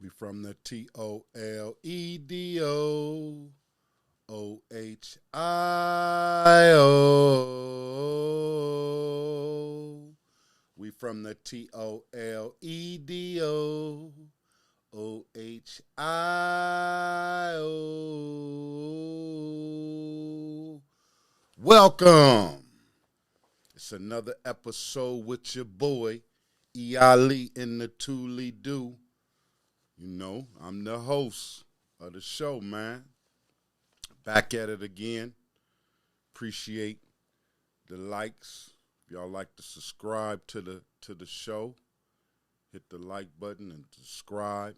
We from the TOLEDOOHIO. We from the TOLEDOOHIO. Welcome. It's another episode with your boy, E.I.Lee in the Thule Do. You know, I'm the host of the show, man. Back at it again. Appreciate the likes. If y'all like to subscribe to the show, hit the like button and subscribe,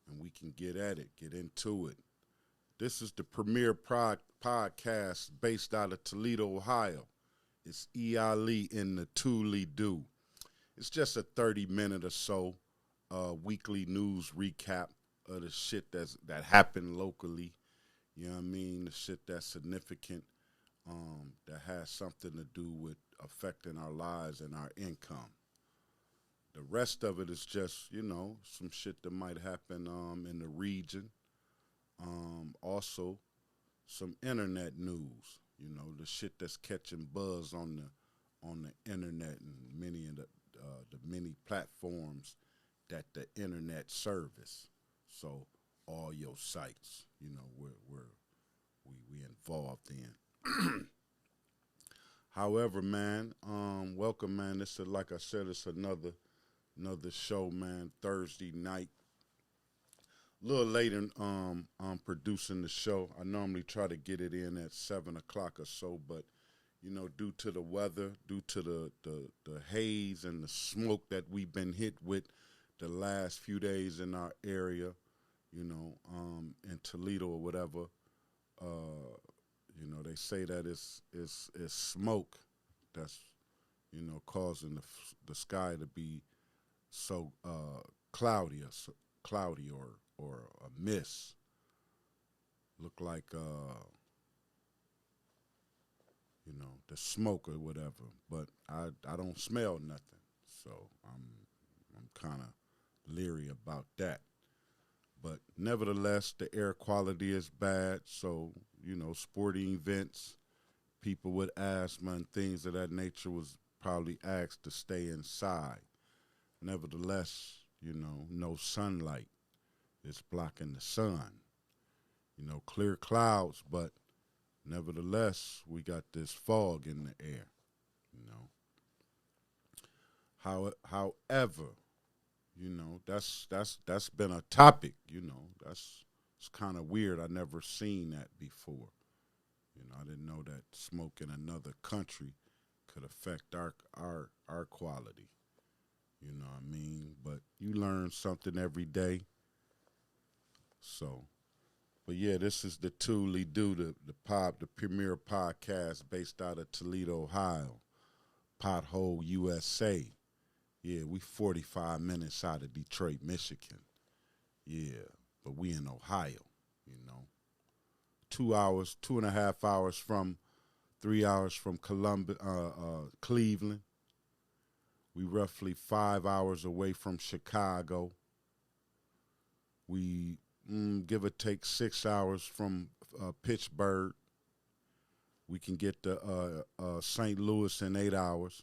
and we can get at it, get into it. This is the premier podcast based out of Toledo, Ohio. It's E.I.Lee in the Thule Do. It's just a 30-minute or so weekly news recap of the shit that happened locally. You know what I mean? The shit that's significant, that has something to do with affecting our lives and our income. The rest of it is just, some shit that might happen in the region. Also, some internet news. The shit that's catching buzz on the internet and many of the many platforms that the internet service. So all your sites, we involved in. However, man, welcome, man. This is, like I said, it's another show, man. Thursday night. A little later, I'm producing the show. I normally try to get it in at 7 o'clock or so, but due to the weather, due to the haze and the smoke that we've been hit with the last few days in our area, in Toledo or whatever, they say that it's smoke that's, causing the sky to be so cloudy or a mist. Look like the smoke or whatever, but I don't smell nothing, so I'm kind of leery about that. But nevertheless, the air quality is bad, so sporting events, people with asthma and things of that nature was probably asked to stay inside. Nevertheless, no sunlight. It's blocking the sun. Clear clouds, but nevertheless, we got this fog in the air, However, that's been a topic, it's kind of weird. I never seen that before. I didn't know that smoke in another country could affect our quality. You know what I mean? But you learn something every day. So, but yeah, this is the Thule Do, the premier podcast based out of Toledo, Ohio, Pothole, USA. Yeah, we 45 minutes out of Detroit, Michigan. Yeah, but we in Ohio, 2.5 hours from, 3 hours from Cleveland. We roughly 5 hours away from Chicago. We give or take 6 hours from Pittsburgh. We can get to St. Louis in 8 hours.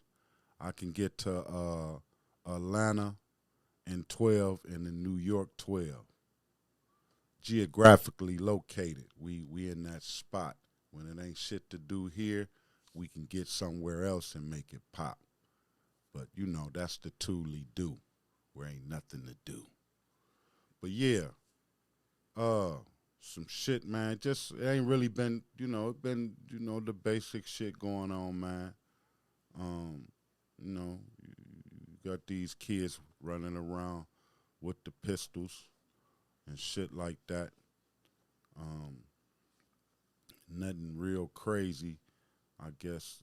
I can get to Atlanta in 12 and in New York 12. Geographically located, we in that spot. When it ain't shit to do here, we can get somewhere else and make it pop. But that's the Thule Do, where ain't nothing to do. But yeah, some shit, man. Just it ain't really been, it been, the basic shit going on, man. You got these kids running around with the pistols and shit like that. Nothing real crazy, I guess,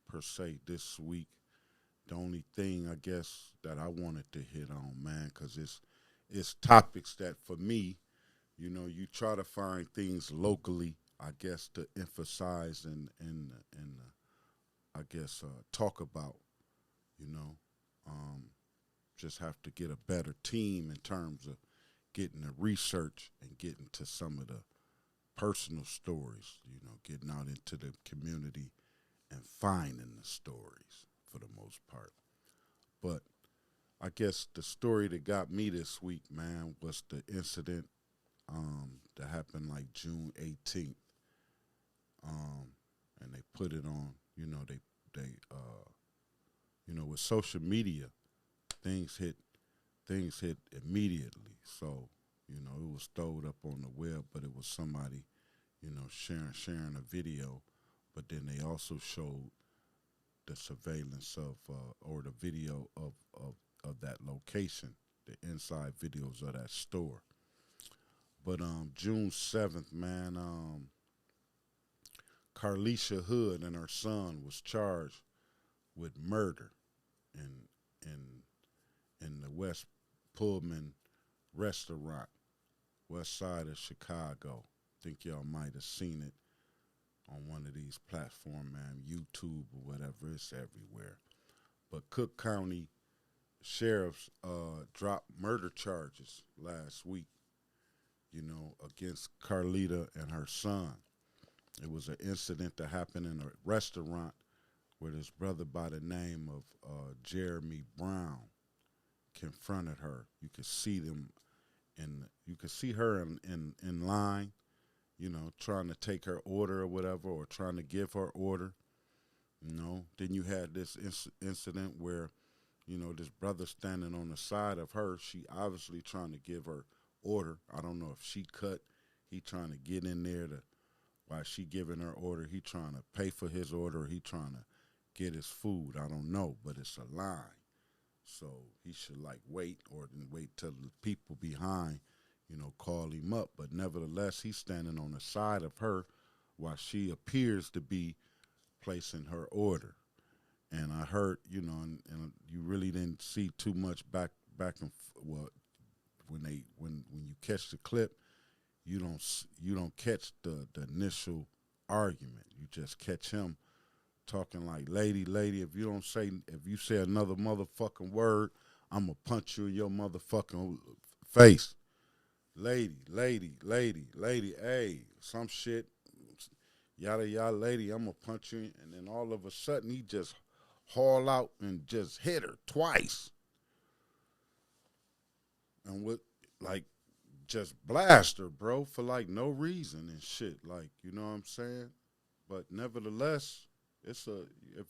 per se this week. The only thing, I guess, that I wanted to hit on, man, because it's topics that, for me, you try to find things locally, I guess, to emphasize and I guess, talk about, just have to get a better team in terms of getting the research and getting to some of the personal stories, getting out into the community and finding the stories for the most part. But I guess the story that got me this week, man, was the incident that happened like June 18th. And they put it on, with social media, things hit immediately. So, it was stowed up on the web, but it was somebody, sharing a video. But then they also showed the surveillance of or the video of that location, the inside videos of that store. But June 7th, man, Carlisha Hood and her son was charged with murder in the West Pullman restaurant, west side of Chicago. Think y'all might have seen it on one of these platforms, man, YouTube or whatever. It's everywhere. But Cook County sheriffs dropped murder charges last week, against Carlita and her son. It was an incident that happened in a restaurant where this brother by the name of Jeremy Brown confronted her. You could see them, and you could see her in line, trying to take her order or whatever, or trying to give her order. Then you had this incident where, this brother standing on the side of her. She obviously trying to give her order. I don't know if she cut. He trying to get in there while she giving her order. He trying to pay for his order. Or he trying to get his food. I don't know, but it's a line. So he should wait or then wait till the people behind, call him up. But nevertheless, he's standing on the side of her while she appears to be placing her order. And I heard, and you really didn't see too much back and well, when you catch the clip, you don't catch the initial argument. You just catch him talking like, lady, if you say another motherfucking word, I'm gonna punch you in your motherfucking face. Lady, hey, some shit, yada yada, lady, I'm gonna punch you. And then all of a sudden he just haul out and just hit her twice. And just blast her, bro, for no reason and shit. You know what I'm saying? But nevertheless, if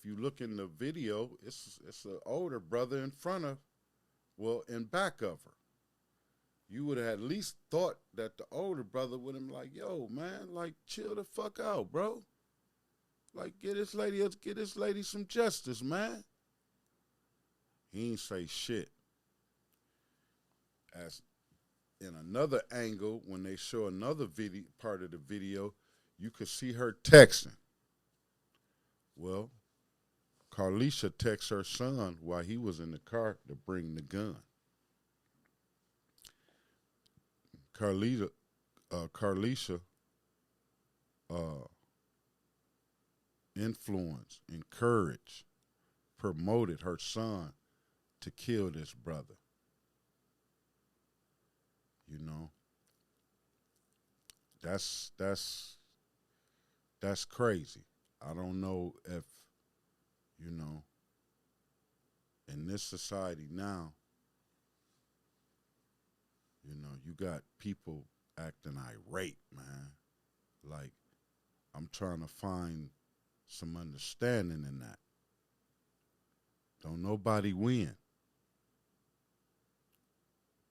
you look in the video, it's an older brother in back of her. You would have at least thought that the older brother would have been yo, man, chill the fuck out, bro. Get this lady some justice, man. He ain't say shit. As in another angle, when they show another part of the video, you could see her texting. Well, Carlisha texts her son while he was in the car to bring the gun. Carlisha influenced, encouraged, promoted her son to kill this brother. That's crazy. I don't know if, in this society now, you got people acting irate, man. I'm trying to find some understanding in that. Don't nobody win.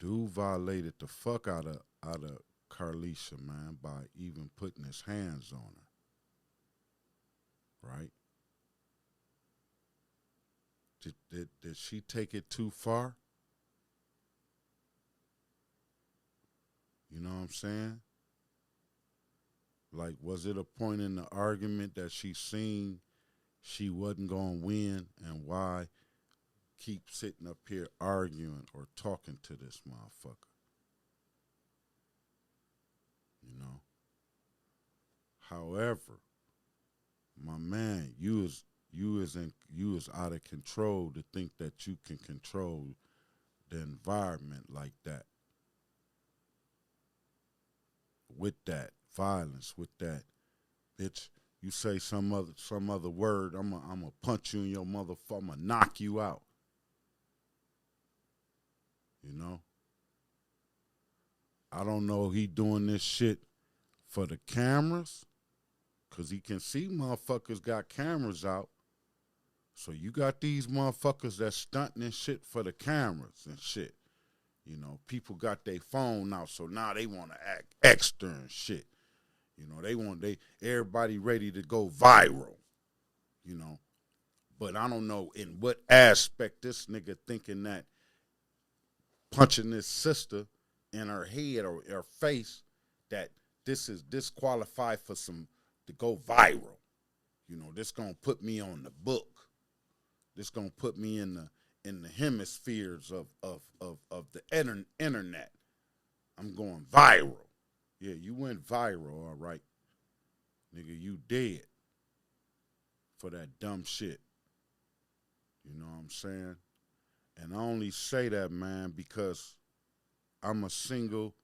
Dude violated the fuck out of Carlisha, man, by even putting his hands on her. Right? Did she take it too far? You know what I'm saying? Was it a point in the argument that she seen she wasn't going to win, and why keep sitting up here arguing or talking to this motherfucker? However, my man, you is out of control to think that you can control the environment like that, with that violence, with that, bitch, you say some other word, I'm gonna punch you in your motherfucker, I'm gonna knock you out. You know? I don't know if he doing this shit for the cameras, cause he can see motherfuckers got cameras out. So you got these motherfuckers that stunting and shit for the cameras and shit. You know, people got their phone out, so now they want to act extra and shit. You know, everybody ready to go viral. You know, but I don't know in what aspect this nigga thinking that punching this sister in her head or her face, that this is disqualified for some to go viral. You know, this gonna put me on the book. This gonna put me in the hemispheres of the internet. I'm going viral. Yeah, you went viral, all right. Nigga, you dead for that dumb shit. You know what I'm saying? And I only say that, man, because I'm a single.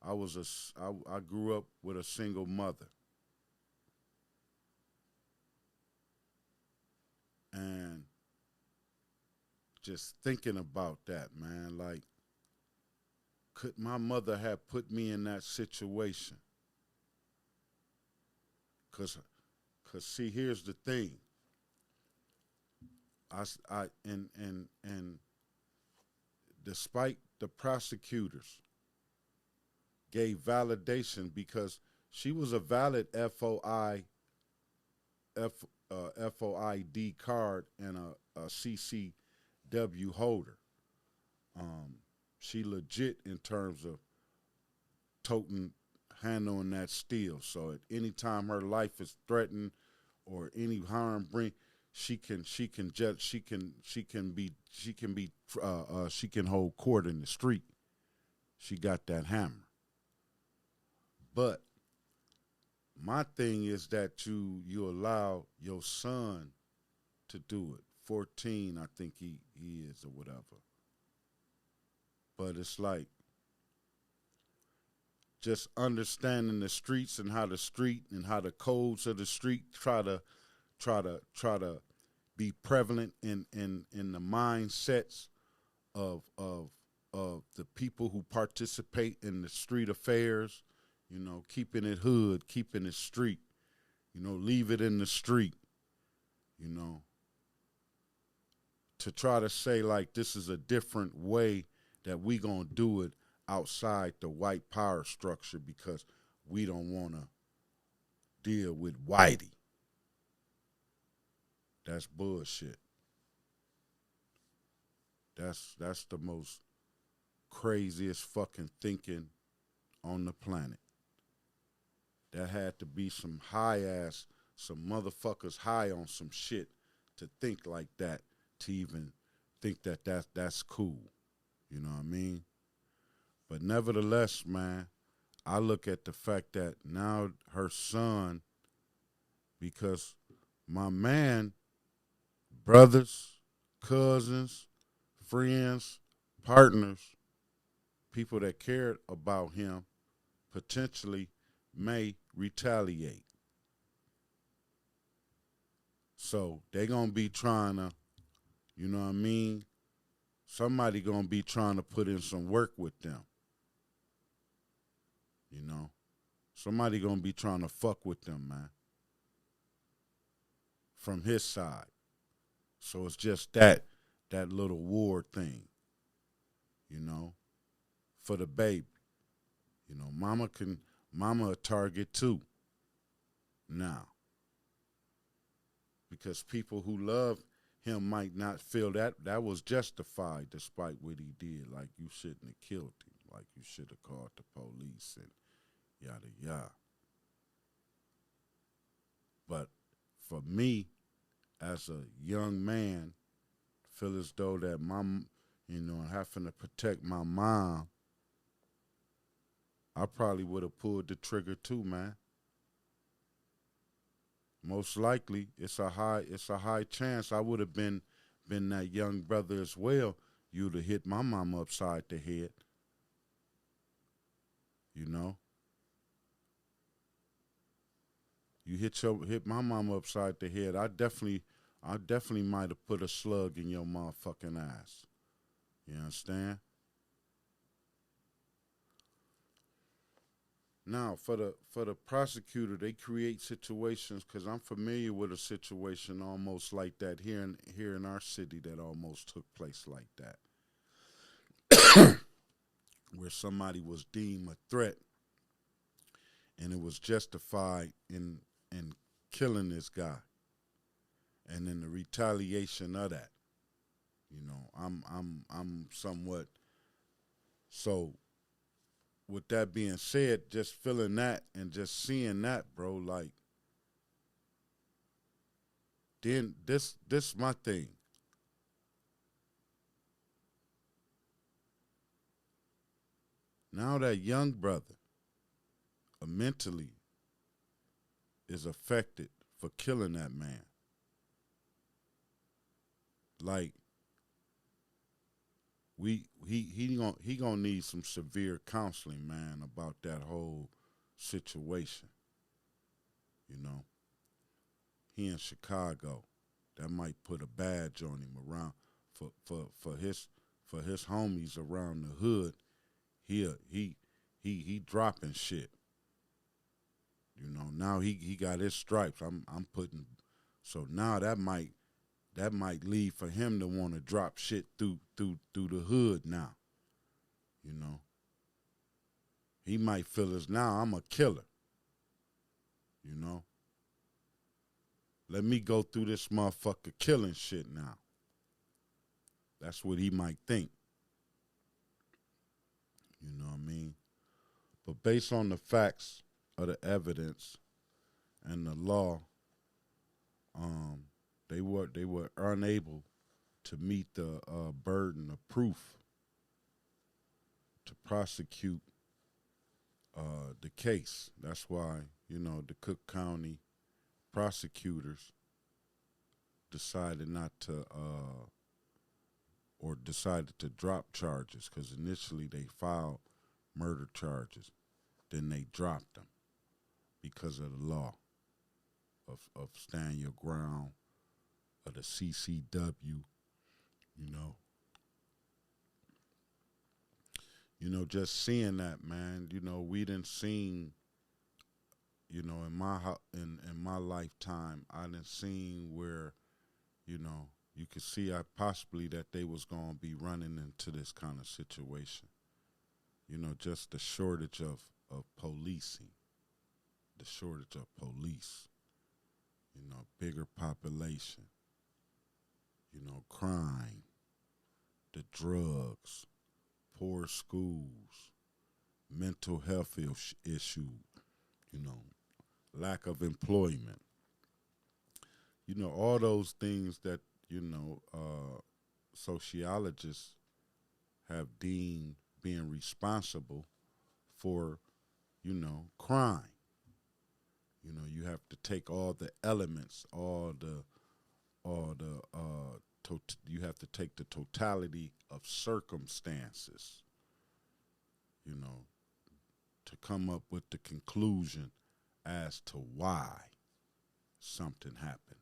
I grew up with a single mother. And just thinking about that, man, like, could my mother have put me in that situation? Cause see, here's the thing. And despite the prosecutors gave validation, because she was a valid FOID card and a CCW holder. She legit in terms of handling that steel. So at any time her life is threatened or any harm she can hold court in the street. She got that hammer. But my thing is that you allow your son to do it. 14, I think he is or whatever. But it's like just understanding the streets and how the codes of the street try to be prevalent in the mindsets of the people who participate in the street affairs. You know, keeping it hood, keeping it street. You know, leave it in the street. You know, to try to say like this is a different way that we gonna do it outside the white power structure because we don't want to deal with whitey. That's bullshit. That's the most craziest fucking thinking on the planet. That had to be some some motherfuckers high on some shit to think like that, to even think that that's cool. You know what I mean? But nevertheless, man, I look at the fact that now her son, because my man, brothers, cousins, friends, partners, people that cared about him potentially may retaliate. So they gonna be trying to, you know what I mean? Somebody gonna be trying to put in some work with them. You know? Somebody gonna be trying to fuck with them, man. From his side. So it's just that little war thing. You know? For the baby. You know, mama a target too. Now. Because people who love him might not feel that was justified despite what he did. Like, you shouldn't have killed him. Like, you should have called the police and yada yada. But for me, as a young man, feel as though that having to protect my mom, I probably would have pulled the trigger too, man. Most likely, it's a high chance I would have been that young brother as well, you'd have hit my mama upside the head, you know. You hit my mama upside the head. I definitely might have put a slug in your motherfucking ass. You understand? Now, for the prosecutor, they create situations because I'm familiar with a situation almost like that here in our city that almost took place like that, where somebody was deemed a threat and it was justified in killing this guy, and in the retaliation of that, you know, I'm somewhat so. With that being said, just feeling that and just seeing that, bro, like then this my thing. Now that young brother mentally is affected for killing that man. Like he gonna need some severe counseling, man, about that whole situation. You know, he in Chicago. That might put a badge on him around for his homies around the hood. He dropping shit. You know, now he got his stripes. I'm putting so now that might lead for him to want to drop shit through the hood now. You know, he might feel as now I'm a killer. You know, let me go through this motherfucker killing shit now. That's what he might think. You know what I mean? But based on the facts of the evidence and the law, um, they were unable to meet the burden of proof to prosecute the case. That's why, you know, the Cook County prosecutors decided not to or decided to drop charges because initially they filed murder charges, then they dropped them because of the law of stand your ground, of the CCW, you know. You know, just seeing that, man. You know, we didn't seen, you know, in my lifetime, I didn't seen where, you know, you could see possibly that they was gonna be running into this kind of situation. You know, just the shortage of policing, the shortage of police. You know, bigger population. You know, crime, the drugs, poor schools, mental health issue, you know, lack of employment. You know, all those things that, you know, sociologists have deemed being responsible for, you know, crime. You know, you have to take all the elements, you have to take the totality of circumstances, you know, to come up with the conclusion as to why something happened.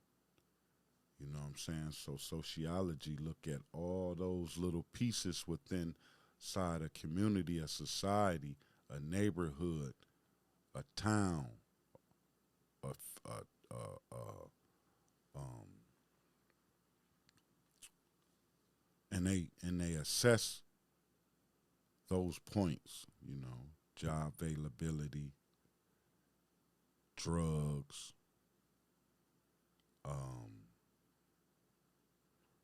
You know what I'm saying? So sociology look at all those little pieces within side a community, a society, a neighborhood, a town, a, um, and they assess those points. You know, job availability, drugs, um,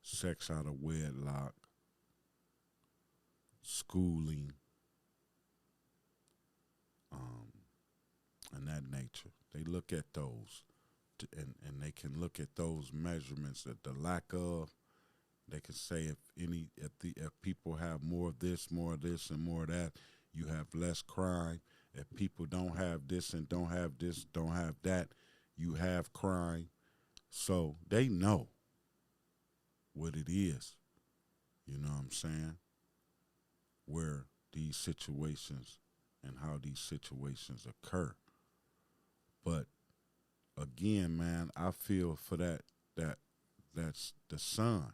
sex out of wedlock, schooling, um, and that nature. They look at those, and they can look at those measurements at the lack of. They can say if people have more of this, and more of that, you have less crime. If people don't have this and don't have this, don't have that, you have crime. So they know what it is. You know what I'm saying? Where these situations and how these situations occur. But again, man, I feel for that that's the son,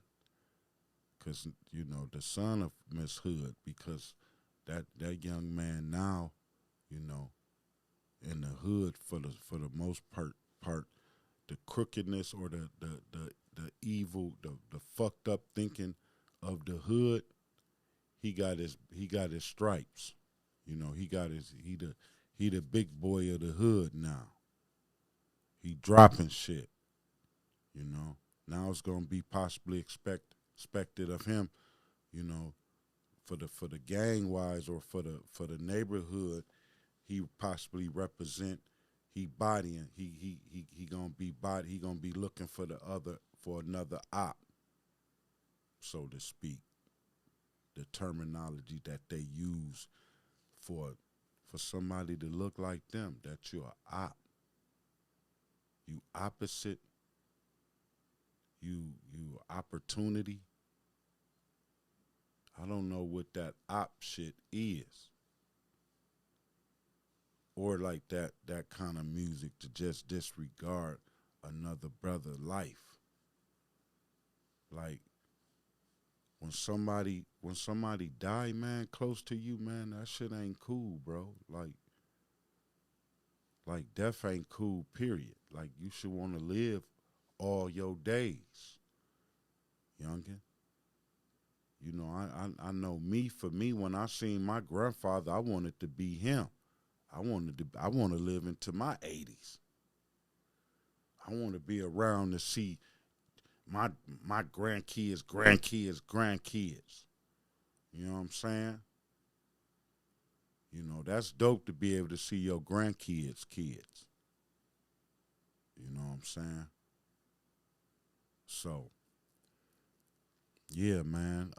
because you know the son of Miss Hood, because that young man now, you know, in the hood for the most part, the crookedness or the evil, the fucked up thinking of the hood, he got his stripes. You know, he the big boy of the hood now. He dropping shit. You know, now it's gonna be possibly expected of him. You know, for the gang wise or for the neighborhood, he possibly represent. He bodying. He gonna be body. He gonna be looking for another op, so to speak. The terminology that they use for somebody to look like them, that you're a op. You opposite. You opportunity. I don't know what that op shit is. Or like that kind of music to just disregard another brother life. Like when somebody die, man, close to you, man, that shit ain't cool, bro. Like death ain't cool, period. Like you should want to live all your days, youngin. You know, I know me, for me, when I seen my grandfather, I wanted to be him. I want to live into my 80s. I want to be around to see my my grandkids. You know what I'm saying? You know, that's dope to be able to see your grandkids kids. You know what I'm saying? So, yeah, man.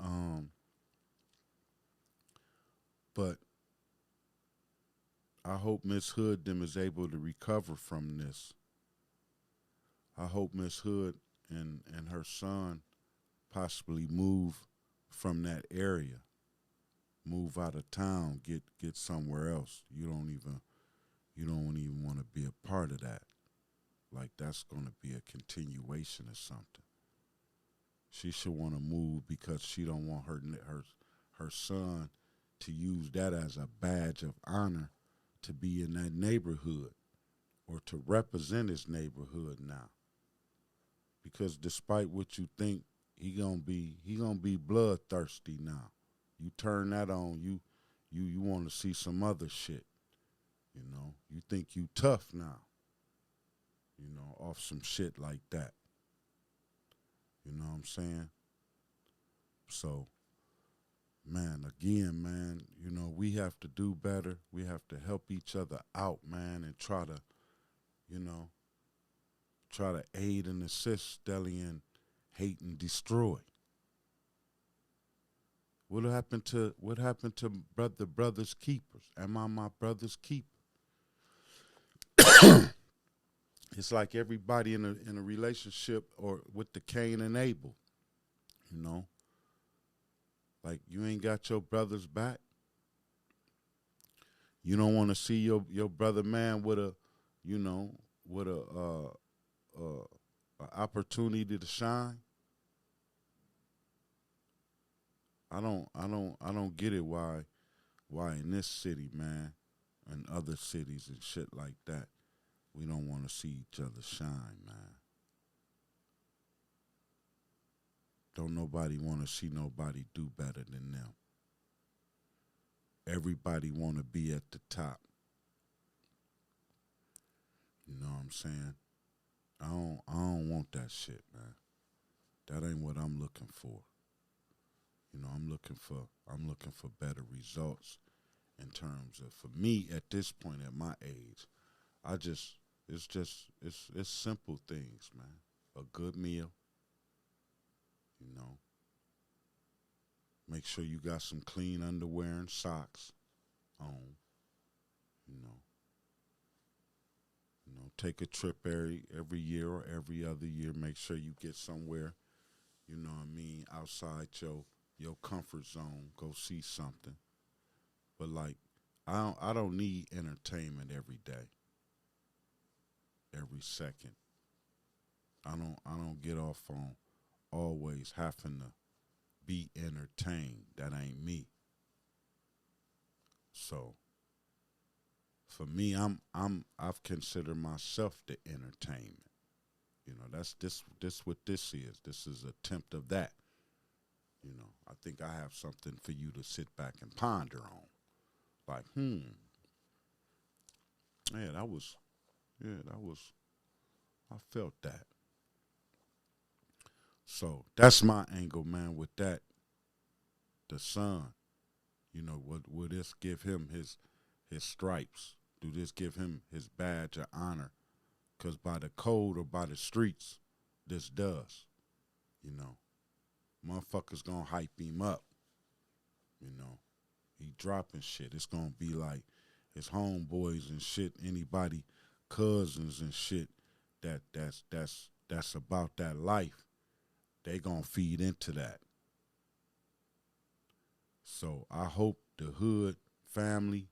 But I hope Miss Hood them is able to recover from this. I hope Miss Hood and her son possibly move from that area, move out of town, get somewhere else. You don't even want to be a part of that. Like that's going to be a continuation of something. She should want to move because she don't want her son to use that as a badge of honor to be in that neighborhood or to represent his neighborhood now. Because despite what you think, he gonna be bloodthirsty now. You turn that on, you want to see some other shit. You know, you think you tough now. You know, off some shit like that. You know what I'm saying? So, man, again, man, you know, we have to do better. We have to help each other out, man, and you know, try to aid and assist Stellian hate and destroy. What happened to brother brothers keepers? Am I my brother's keeper? It's like everybody in a relationship or with the Cain and Abel, you know? Like you ain't got your brother's back. You don't want to see your brother man with a, you know, with a opportunity to shine. I don't get it why in this city, man, and other cities and shit like that, we don't want to see each other shine, man. Don't nobody want to see nobody do better than them. Everybody want to be at the top. You know what I'm saying? I don't want that shit, man. That ain't what I'm looking for. You know, I'm looking for better results in terms of, for me at this point at my age. I just it's simple things, man. A good meal, you know. Make sure you got some clean underwear and socks on, you know. Take a trip every year or every other year. Make sure you get somewhere, you know what I mean, outside your comfort zone, go see something. But like, I don't need entertainment every day, every second. I don't get off on always having to be entertained. That ain't me. So for me, I've considered myself the entertainment. You know, that's this what this is. This is an attempt of that. You know, I think I have something for you to sit back and ponder on. Like, yeah, that was, I felt that. So that's my angle, man. With that, the son, you know, would this give him his stripes? Do this give him his badge of honor? Cause by the code or by the streets, this does. You know, motherfuckers gonna hype him up. You know, he dropping shit. It's gonna be like his homeboys and shit. Anybody, cousins and shit. That's about that life. They gonna feed into that. So I hope the hood family,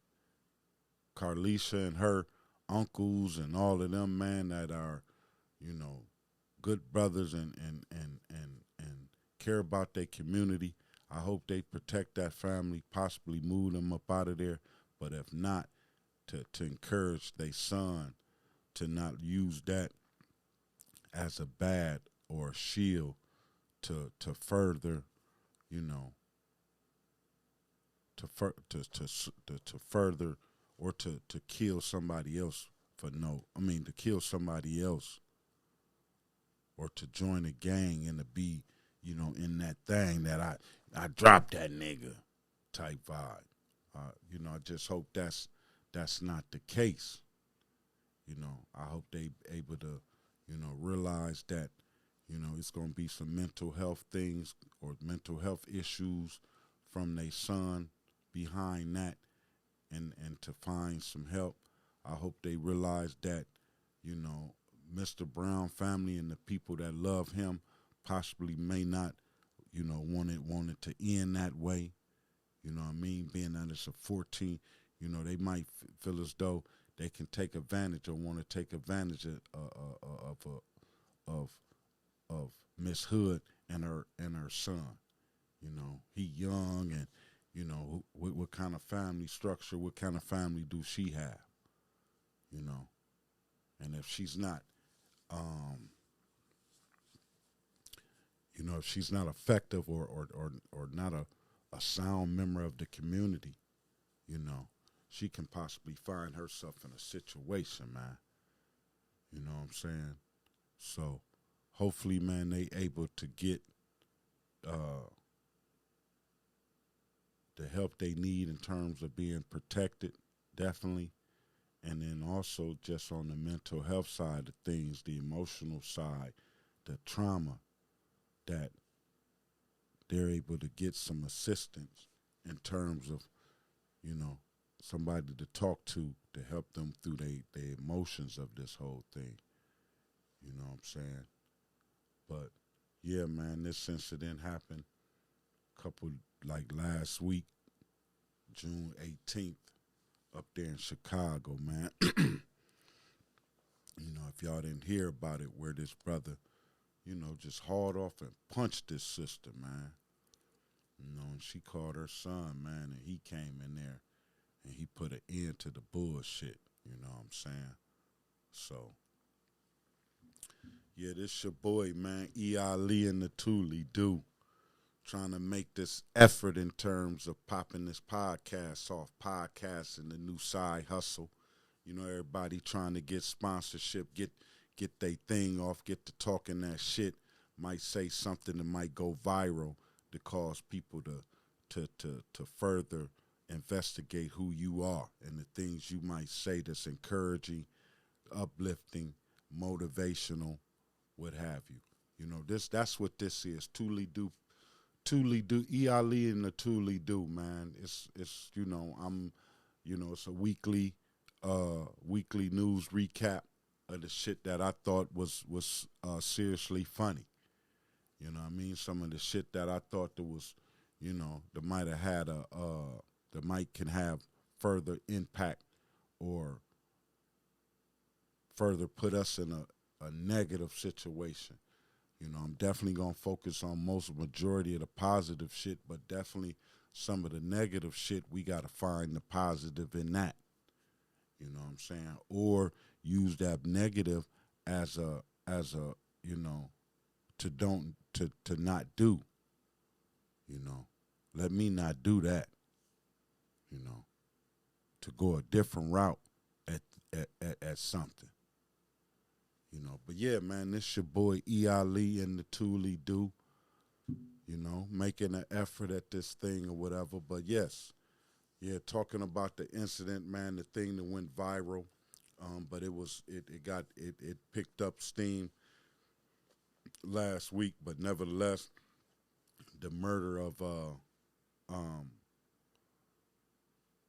Carlisha and her uncles and all of them, man, that are, you know, good brothers and care about their community. I hope they protect that family, possibly move them up out of there. But if not, to encourage their son to not use that as a bad or a shield to further, you know, to further or to kill somebody else for no. I mean, to kill somebody else or to join a gang and to be, you know, in that thing that I dropped that nigga type vibe. You know, I just hope that's not the case. You know, I hope they able to, you know, realize that, you know, it's gonna be some mental health things or mental health issues from their son behind that and to find some help. I hope they realize that, you know, Mr. Brown family and the people that love him possibly may not, you know, want it to end that way. You know what I mean? Being that it's a 14, you know, they might feel as though they can take advantage or want to take advantage of of Miss Hood and her son. You know, he young and you know what kind of family structure, what kind of family do she have? You know, and if she's not, um, you know, if she's not effective or not a sound member of the community, you know, she can possibly find herself in a situation, man. You know what I'm saying? So hopefully, man, they able to get uh, the help they need in terms of being protected, definitely. And then also just on the mental health side of things, the emotional side, the trauma, that they're able to get some assistance in terms of, you know, somebody to talk to help them through the emotions of this whole thing. You know what I'm saying? But yeah, man, this incident happened a couple like last week, June 18th, up there in Chicago, man. You know, if y'all didn't hear about it, where this brother, you know, just hauled off and punched this sister, man. You know, and she called her son, man, and he came in there and he put an end to the bullshit. You know what I'm saying? So, yeah, this your boy, man, E. Ali and the Thule do. Trying to make this effort in terms of popping this podcast off, podcasting the new side hustle. You know, everybody trying to get sponsorship, get their thing off, get to talking that shit. Might say something that might go viral to cause people to further investigate who you are and the things you might say that's encouraging, uplifting, motivational, what have you. You know, that's what this is. Thule do Ali and the Thule do, man. It's you know, it's a weekly news recap of the shit that I thought was seriously funny. You know what I mean? Some of the shit that I thought that was, that might have had that might can have further impact or further put us in a negative situation. I'm definitely gonna focus on most majority of the positive shit, but definitely some of the negative shit we gotta find the positive in that. You know what I'm saying? Or use that negative as a to not do. You know, let me not do that. You know, to go a different route at at something. But yeah, man, this your boy E. Ali and the Thule Do. Making an effort at this thing or whatever. But yes, yeah, talking about the incident, man, the thing that went viral. But it picked up steam last week. But nevertheless, the murder of um,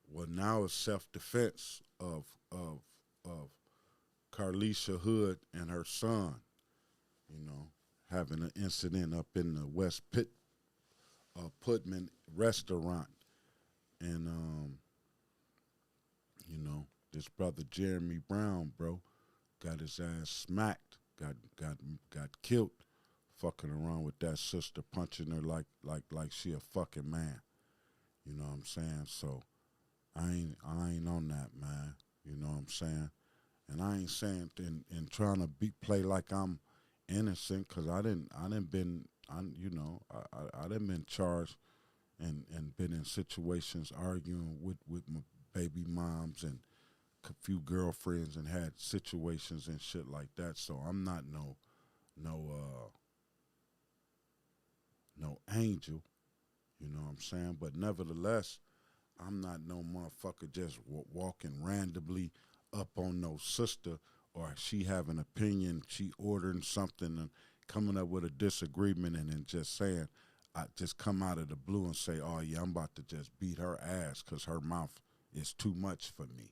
well, now it's self defense of Carlisha Hood and her son. You know, having an incident up in the West Putman restaurant, and this brother Jeremy Brown, bro, got his ass smacked, got killed, fucking around with that sister, punching her like she a fucking man. You know what I'm saying? So I ain't on that, man. You know what I'm saying? And I ain't saying and trying to play like I'm innocent, cause I didn't been I didn't been charged and been in situations arguing with my baby moms and a few girlfriends and had situations and shit like that. So I'm not no no angel. You know what I'm saying? But nevertheless, I'm not no motherfucker just walking randomly up on no sister, or she have an opinion, she ordering something and coming up with a disagreement, and then just saying, I just come out of the blue and say, oh yeah, I'm about to just beat her ass because her mouth is too much for me.